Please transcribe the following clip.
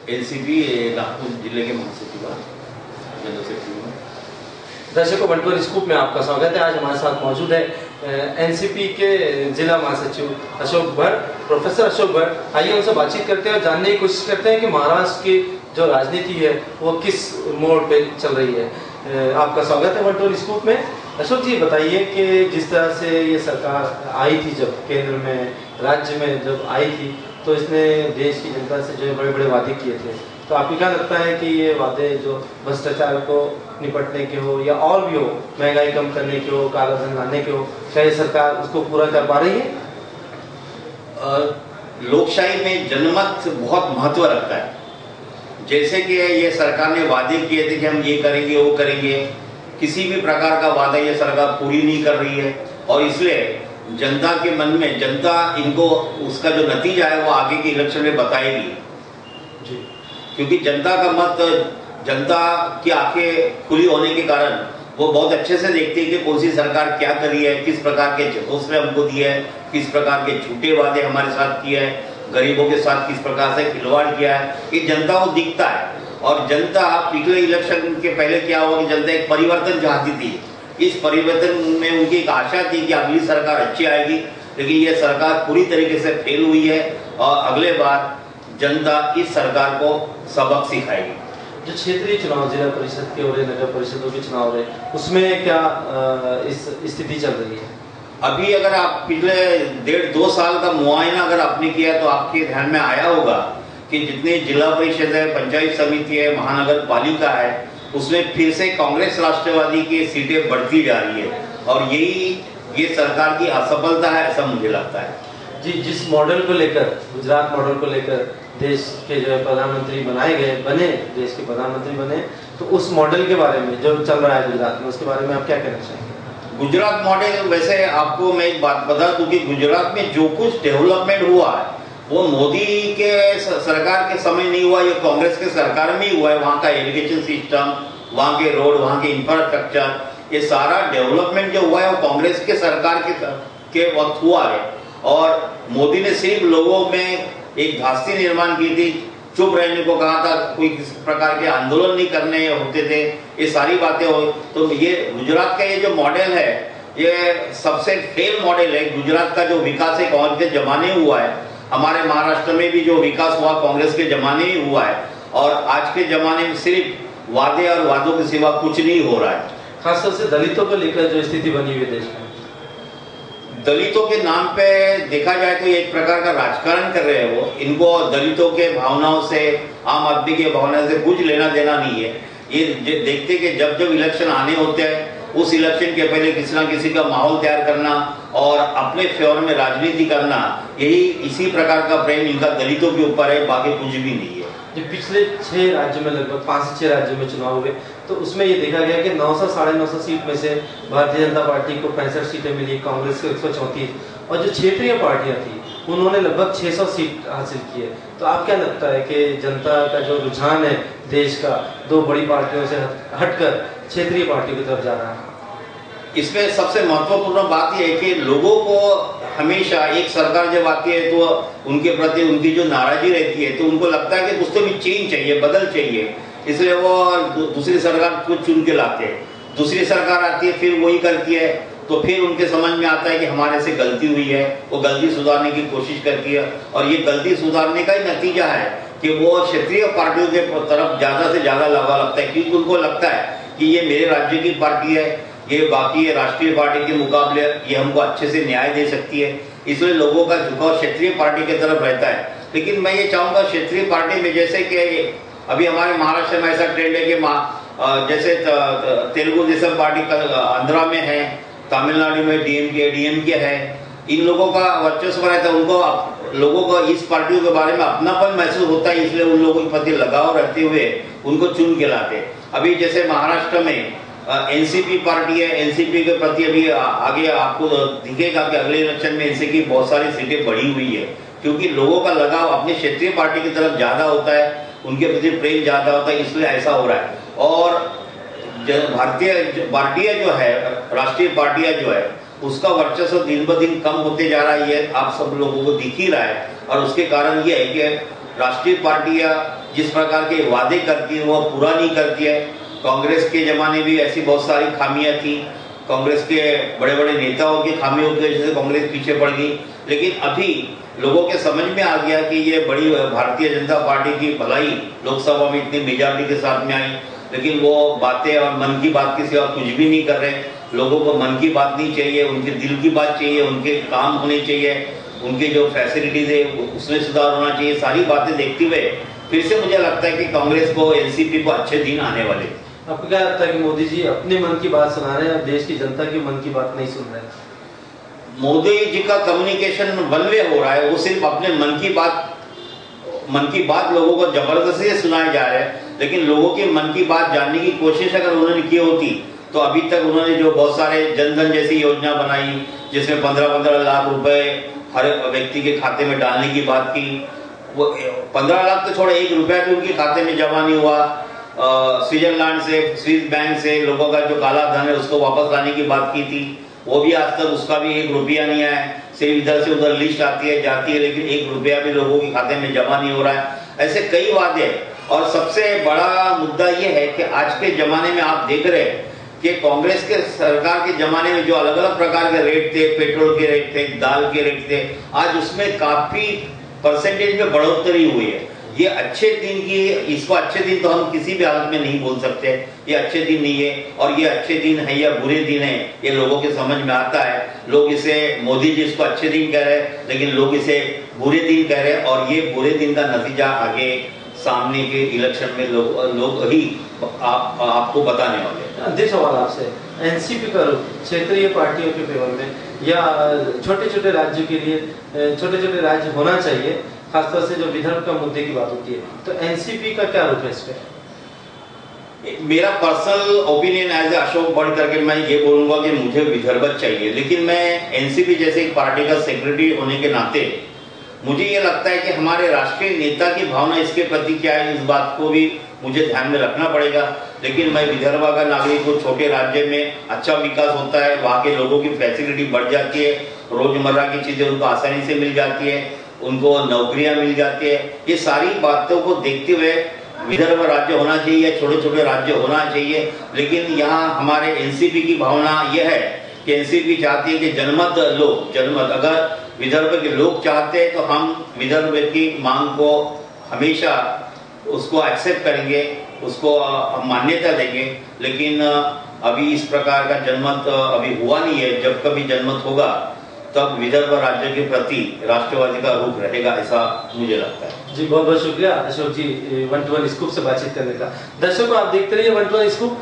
NCP Nagpur जिले के महासचिव जनरल सेक्रेटरी। दर्शकों, 1 स्कूप में आपका स्वागत है। आज हमारे साथ मौजूद है एनसीपी के जिला महासचिव अशोक भट्ट, प्रोफेसर अशोक भट्ट। आइए उनसे बातचीत करते हैं और जानने की कोशिश करते हैं कि महाराष्ट्र की जो राजनीति है वो किस मोड़ पे चल रही है। आपका स्वागत है 1 स्कूप में। अशोक जी, बताइए कि जिस तरह से ये सरकार आई थी, जब केंद्र में राज्य में जब आई थी, तो इसने देश की जनता से जो बड़े बड़े वादे किए थे, तो आपको क्या लगता है कि ये वादे जो भ्रष्टाचार को निपटने के हो या और भी हो, महंगाई कम करने के हो, कालाधन लाने के हो, क्या ये सरकार उसको पूरा कर पा रही है? लोकशाही में जनमत बहुत महत्व रखता है। जैसे कि ये सरकार ने वादे किए थे कि हम ये करेंगे वो करेंगे, किसी भी प्रकार का वादा ये सरकार पूरी नहीं कर रही है, और इसलिए जनता के मन में, जनता इनको उसका जो नतीजा है वो आगे के इलेक्शन में बताएगी जी। क्योंकि जनता का मत, जनता की आंखें खुली होने के कारण वो बहुत अच्छे से देखती है कि कौन सी सरकार क्या करी है, किस प्रकार के हौसले हमको दिए है, किस प्रकार के झूठे वादे हमारे साथ किए हैं, गरीबों के साथ किस प्रकार से खिलवाड़ किया है, ये जनता को दिखता है। और जनता पिछले इलेक्शन के पहले क्या हुआ कि जनता एक परिवर्तन चाहती थी। इस परिवर्तन में उनकी एक आशा थी कि अगली सरकार अच्छी आएगी, लेकिन ये सरकार पूरी तरीके से फेल हुई है और अगले बार जनता इस सरकार को सबक सिखाएगी। जो क्षेत्रीय चुनाव, जिला परिषद के और नगर परिषदों के चुनाव रहे, उसमें क्या इस स्थिति चल रही है? अभी अगर आप पिछले 1.5-2 साल का मुआयना अगर आपने किया तो आपके ध्यान में आया होगा कि जितने जिला परिषद है, पंचायत समिति है, महानगर पालिका है, उसमें फिर से कांग्रेस राष्ट्रवादी की सीटें बढ़ती जा रही है, और यही ये सरकार की असफलता है, ऐसा मुझे लगता है। जी, जिस मॉडल को लेकर, गुजरात मॉडल को लेकर देश के जो है प्रधानमंत्री बने देश के प्रधानमंत्री बने, तो उस मॉडल के बारे में जो चल रहा है गुजरात में, उसके बारे में आप क्या कहना चाहेंगे? गुजरात मॉडल, वैसे आपको मैं एक बात बता दूं कि गुजरात में जो कुछ डेवलपमेंट हुआ है वो मोदी के सरकार के समय नहीं हुआ, ये कांग्रेस के सरकार में ही हुआ है। वहाँ का एजुकेशन सिस्टम, वहाँ के रोड, वहाँ के इंफ्रास्ट्रक्चर, ये सारा डेवलपमेंट जो हुआ है वो कांग्रेस के सरकार के वक्त हुआ है। और मोदी ने सिर्फ लोगों में एक धास्ती निर्माण की थी, चुप रहने को कहा था, कोई किसी प्रकार के आंदोलन नहीं करने होते थे, ये सारी बातें हो। तो ये गुजरात का ये जो मॉडल है ये सबसे फेल मॉडल है। गुजरात का जो विकास है कांग्रेस के जमाने हुआ है, हमारे महाराष्ट्र में भी जो विकास हुआ कांग्रेस के जमाने ही हुआ है, और आज के जमाने में सिर्फ वादे और वादों के सिवा कुछ नहीं हो रहा है। खासतौर से दलितों को लेकर जो स्थिति बनी हुई है देश में, दलितों के नाम पे देखा जाए तो एक प्रकार का राजकारण कर रहे हैं वो। इनको दलितों के भावनाओं से, आम आदमी के भावनाओं से कुछ लेना देना नहीं है। ये देखते कि जब जब इलेक्शन आने होते हैं उस इलेक्शन के पहले किसी ना किसी का माहौल तैयार करना और अपने फेवर में राजनीति करना, यही इसी प्रकार का प्रेम इनका दलितों के ऊपर है, बाकी कुछ भी नहीं है। जो पिछले 6 राज्यों में, लगभग 5 से 6 राज्यों में चुनाव हुए, तो उसमें ये देखा गया कि 900 साढ़े 900 सीट में से भारतीय जनता पार्टी को 65 सीटें मिली, कांग्रेस को 134, और जो क्षेत्रीय पार्टियां थी उन्होंने लगभग 600 सीट हासिल की है। तो आप क्या लगता है कि जनता का जो रुझान है देश का, 2 बड़ी पार्टियों से हटकर क्षेत्रीय पार्टी की तरफ जा रहा है? इसमें सबसे महत्वपूर्ण बात यह है कि लोगों को हमेशा एक सरकार जब आती है तो उनके प्रति उनकी जो नाराजगी रहती है, तो उनको लगता है कि कुछ तो भी चेंज चाहिए, बदल चाहिए, इसलिए वो दूसरी सरकार को चुन के लाते हैं। दूसरी सरकार आती है, फिर वही करती है, तो फिर उनके समझ में आता है कि हमारे से गलती हुई है, वो गलती सुधारने की कोशिश करती है, और ये गलती सुधारने का ही नतीजा है कि वो क्षेत्रीय पार्टियों के तरफ ज्यादा से ज्यादा लगा लगता है, क्योंकि उनको लगता है कि ये मेरे राज्य की पार्टी है, ये बाकी राष्ट्रीय पार्टी के मुकाबले ये हमको अच्छे से न्याय दे सकती है, इसलिए लोगों का झुकाव क्षेत्रीय पार्टी की तरफ रहता है। लेकिन मैं ये चाहूंगा क्षेत्रीय पार्टी में, जैसे कि अभी हमारे महाराष्ट्र में ऐसा ट्रेंड है कि जैसे तेलुगु देशम पार्टी आंध्रा में है, तमिलनाडु में डीएमके है, इन लोगों का वर्चस्व रहता है, उनको लोगों को इस पार्टियों के बारे में अपनापन महसूस होता है, इसलिए उन लोगों के प्रति लगाव रहते हुए उनको चुन के लाते। अभी जैसे महाराष्ट्र में एनसीपी पार्टी है, एनसीपी के प्रति अभी आगे आपको दिखेगा कि अगले इलेक्शन में एनसीपी की बहुत सारी सीटें बढ़ी हुई है, क्योंकि लोगों का लगाव अपने क्षेत्रीय पार्टी की तरफ ज्यादा होता है, उनके प्रति प्रेम ज्यादा होता है, इसलिए ऐसा हो रहा है। और भारतीय पार्टियां जो है, राष्ट्रीय पार्टियां जो है, उसका वर्चस्व दिन ब दिन कम होते जा रहा है, ये आप सब लोगों को दिख ही रहा है। और उसके कारण ये है कि राष्ट्रीय पार्टियां जिस प्रकार के वादे करती हैं वो पूरा नहीं करती है। कांग्रेस के जमाने भी ऐसी बहुत सारी खामियां थी, कांग्रेस के बड़े बड़े नेताओं की खामियों की वजह से कांग्रेस पीछे पड़ गई। लेकिन अभी लोगों के समझ में आ गया कि ये बड़ी भारतीय जनता पार्टी की भलाई लोकसभा में इतनी मेजॉरिटी के साथ में आई, लेकिन वो बातें और मन की बात के सिवा कुछ भी नहीं कर रहे। लोगों को मन की बात नहीं चाहिए, उनके दिल की बात चाहिए, उनके काम होने चाहिए, उनके जो फैसिलिटीज है उसमें सुधार होना चाहिए। सारी बातें देखते हुए फिर से मुझे लगता है कि कांग्रेस को, एनसीपी को अच्छे दिन आने वाले। आपको क्या लगता है कि मोदी जी अपने मन की बात सुना रहे हैं, देश की जनता की मन की बात नहीं सुन रहे हैं? मोदी जी का कम्युनिकेशन वन वे हो रहा है, वो सिर्फ अपने मन की बात लोगों को जबरदस्ती से सुनाए जा रहे हैं। लेकिन लोगों की मन की बात जानने की कोशिश अगर उन्होंने की होती तो अभी तक उन्होंने जो बहुत सारे जनधन जैसी योजना बनाई, जिसमें 15-15 लाख रुपए हर व्यक्ति के खाते में डालने की बात की, वो 15 लाख तो छोड़े, 1 रुपया भी उनके खाते में जमा नहीं हुआ। स्विट्जरलैंड से, स्विस बैंक से लोगों का जो काला धन है उसको वापस लाने की बात की थी, वो भी आज तक उसका भी 1 रुपया नहीं आया। सिर्फ इधर से उधर लिस्ट आती है जाती है, लेकिन 1 रुपया भी लोगों के खाते में जमा नहीं हो रहा है। ऐसे कई वादे। और सबसे बड़ा मुद्दा ये है कि आज के जमाने में आप देख रहे हैं कि कांग्रेस के सरकार के जमाने में जो अलग अलग प्रकार के रेट थे, पेट्रोल के रेट थे, दाल के रेट थे, आज उसमें काफी परसेंटेज में बढ़ोतरी हुई है। ये अच्छे दिन की, इसको अच्छे दिन तो हम किसी भी हालत में नहीं बोल सकते, ये अच्छे दिन नहीं है। और ये अच्छे दिन है या बुरे दिन है ये लोगों के समझ में आता है। लोग इसे, मोदी जी इसको अच्छे दिन कह रहे हैं, लेकिन लोग इसे बुरे दिन कह रहे हैं। और ये बुरे दिन का नतीजा आगे सामने के इलेक्शन में लोग ही आपको बताने वाले हैं। अंतिम सवाल आपसे, एनसीपी का रुख क्षेत्रीय पार्टियों के फेवर में या छोटे छोटे राज्यों के लिए, छोटे छोटे राज्य होना चाहिए, खासतौर से जो विदर्भ का मुद्दे की बात होती है, तो एनसीपी का क्या रुख है इस पे? मेरा पर्सनल ओपिनियन एज अशोक बढ़ करके मैं ये बोलूंगा कि मुझे विदर्भ चाहिए। लेकिन मैं एनसीपी जैसे एक पार्टी का सेक्रेटरी होने के नाते मुझे ये लगता है कि हमारे राष्ट्रीय नेता की भावना इसके प्रति क्या है, इस बात को भी मुझे ध्यान में रखना पड़ेगा। लेकिन मैं विदर्भ का नागरिक हूँ, छोटे राज्य में अच्छा विकास होता है, वहाँ के लोगों की फैसिलिटी बढ़ जाती है, रोजमर्रा की चीजें उनको आसानी से मिल जाती है, उनको नौकरियां मिल जाती है। ये सारी बातों को देखते हुए विदर्भ राज्य होना चाहिए या छोटे छोटे राज्य होना चाहिए। लेकिन यहाँ हमारे एनसीपी की भावना यह है कि एनसीपी चाहती है कि जनमत अगर विदर्भ के लोग चाहते हैं तो हम विदर्भ की मांग को हमेशा उसको एक्सेप्ट करेंगे, उसको हम मान्यता देंगे। लेकिन अभी इस प्रकार का जनमत अभी हुआ नहीं है। जब कभी जनमत होगा तब विदर्भ राज्य के प्रति राष्ट्रवादी का रुख रहेगा, ऐसा मुझे लगता है। जी बहुत बहुत शुक्रिया अशोक जी 1 to 1 स्कूप से बातचीत करने का। दर्शकों आप देखते रहिए 1 to 1 स्कूप।